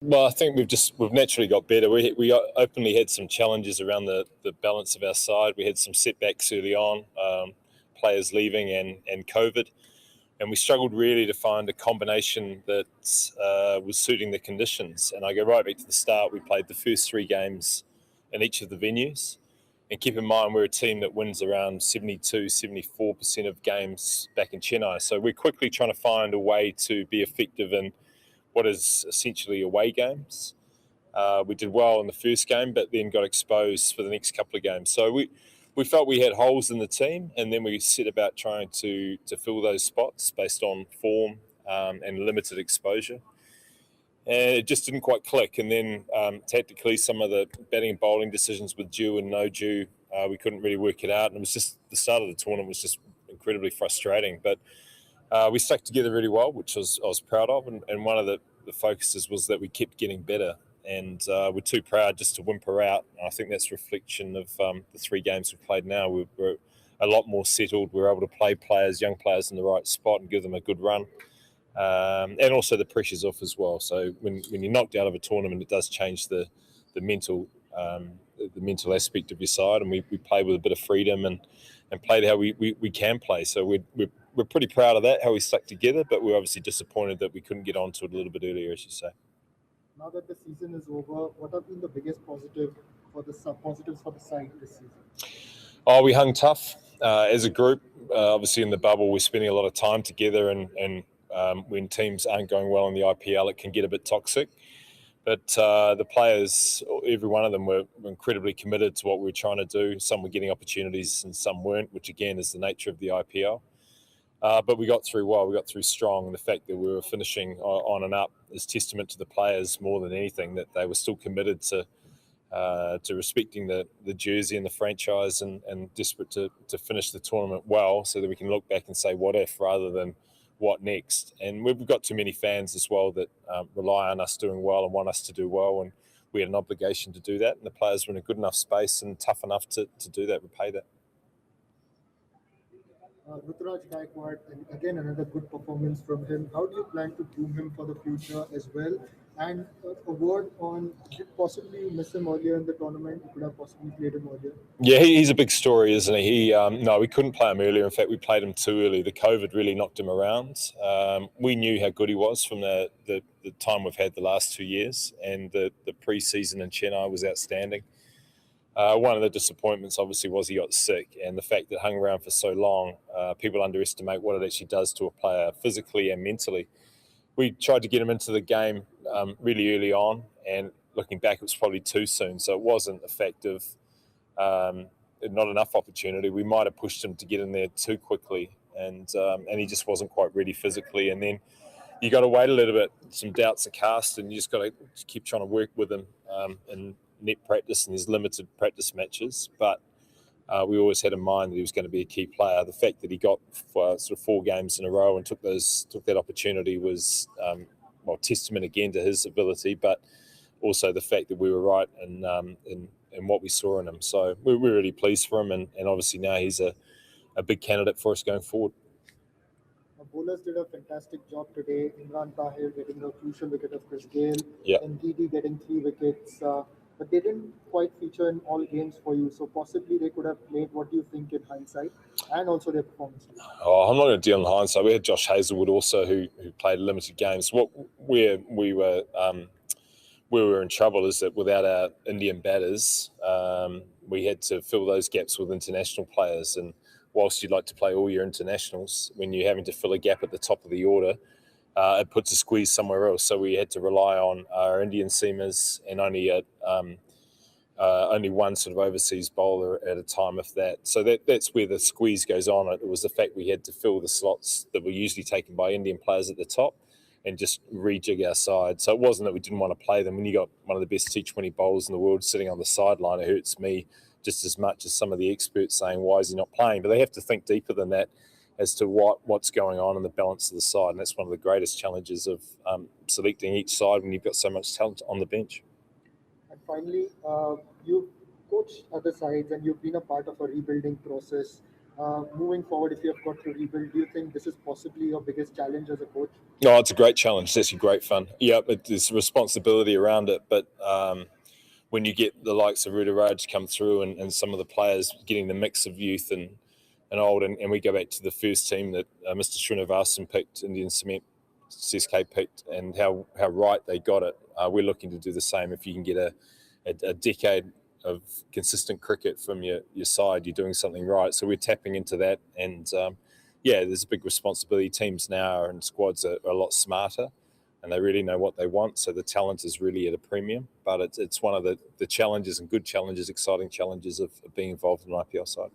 Well, I think we've naturally got better. We openly had some challenges around the balance of our side. We had some setbacks early on, players leaving and COVID, and we struggled really to find a combination that was suiting the conditions. And I go right back to the start. We played the first 3 games in each of the venues. And keep in mind, we're a team that wins around 72, 74% of games back in Chennai. So we're quickly trying to find a way to be effective in what is essentially away games. We did well in the first game, but then got exposed for the next couple of games. So we felt we had holes in the team, and then we set about trying to fill those spots based on form and limited exposure. And it just didn't quite click. And then tactically, some of the batting and bowling decisions with due and no due, we couldn't really work it out. And it was just the start of the tournament was just incredibly frustrating. But we stuck together really well, which I was proud of. And one of the focuses was that we kept getting better. And we're too proud just to whimper out. And I think that's a reflection of the 3 games we've played now. We're a lot more settled. We're able to play young players in the right spot and give them a good run. And also the pressure's off as well. So when you're knocked out of a tournament, it does change the mental aspect of your side. And we play with a bit of freedom and played how we can play. So we're pretty proud of that, how we stuck together, but we're obviously disappointed that we couldn't get onto it a little bit earlier, as you say. Now that the season is over, what have been the biggest positives for the side this season? Oh, we hung tough as a group. Obviously, in the bubble, we're spending a lot of time together, and when teams aren't going well in the IPL, it can get a bit toxic. But the players, every one of them, were incredibly committed to what we were trying to do. Some were getting opportunities and some weren't, which again is the nature of the IPL. But we got through well. We got through strong. And the fact that we were finishing on and up is testament to the players more than anything, that they were still committed to respecting the jersey and the franchise and desperate to finish the tournament well so that we can look back and say what if rather than what next. And we've got too many fans as well that rely on us doing well and want us to do well. And we had an obligation to do that. And the players were in a good enough space and tough enough to do that, repay that. Ruturaj Gaikwad, and again another good performance from him. How do you plan to groom him for the future as well? And a word on, did possibly you miss him earlier in the tournament? You could have possibly played him earlier. Yeah, he's a big story, isn't he? No, we couldn't play him earlier. In fact, we played him too early. The COVID really knocked him around. We knew how good he was from the time we've had the last 2 years, and the pre-season in Chennai was outstanding. One of the disappointments, obviously, was he got sick, and the fact that hung around for so long, people underestimate what it actually does to a player physically and mentally. We tried to get him into the game really early on, and looking back, it was probably too soon. So it wasn't effective, not enough opportunity. We might have pushed him to get in there too quickly, and he just wasn't quite ready physically. And then you got to wait a little bit. Some doubts are cast, and you just got to keep trying to work with him in net practice, and there's limited practice matches. But we always had in mind that he was going to be a key player. The fact that he got sort of 4 games in a row and took that opportunity was testament again to his ability, but also the fact that we were right in what we saw in him. So we're really pleased for him, and obviously now he's a big candidate for us going forward. Bowlers did a fantastic job today. Imran Tahir getting a crucial wicket of Chris Gale, and Didi getting 3 wickets. But they didn't quite feature in all games for you, so possibly they could have played. What do you think in hindsight, and also their performance? Oh, I'm not going to deal in hindsight. We had Josh Hazlewood also who played limited games. What we were in trouble is that without our Indian batters, we had to fill those gaps with international players. And whilst you'd like to play all your internationals, when you're having to fill a gap at the top of the order, it puts a squeeze somewhere else. So we had to rely on our Indian seamers and only one sort of overseas bowler at a time, if that. So that's where the squeeze goes on. It was the fact we had to fill the slots that were usually taken by Indian players at the top and just rejig our side. So it wasn't that we didn't want to play them. When you got one of the best T20 bowlers in the world sitting on the sideline, it hurts me just as much as some of the experts saying, why is he not playing? But they have to think deeper than that as to what's going on in the balance of the side. And that's one of the greatest challenges of selecting each side when you've got so much talent on the bench. And finally, you've coached other sides and you've been a part of a rebuilding process. Moving forward, if you have got to rebuild, do you think this is possibly your biggest challenge as a coach? No, it's a great challenge. It's actually great fun. Yeah, but there's responsibility around it. But when you get the likes of Raj come through and some of the players getting the mix of youth and old, and we go back to the first team that Mr. Srinivasan picked, Indian Cement, CSK picked, and how right they got it. We're looking to do the same. If you can get a decade of consistent cricket from your side, you're doing something right. So we're tapping into that, and yeah, there's a big responsibility. Teams now and squads are a lot smarter, and they really know what they want. So the talent is really at a premium. But it's one of the challenges and good challenges, exciting challenges of being involved in an IPL side.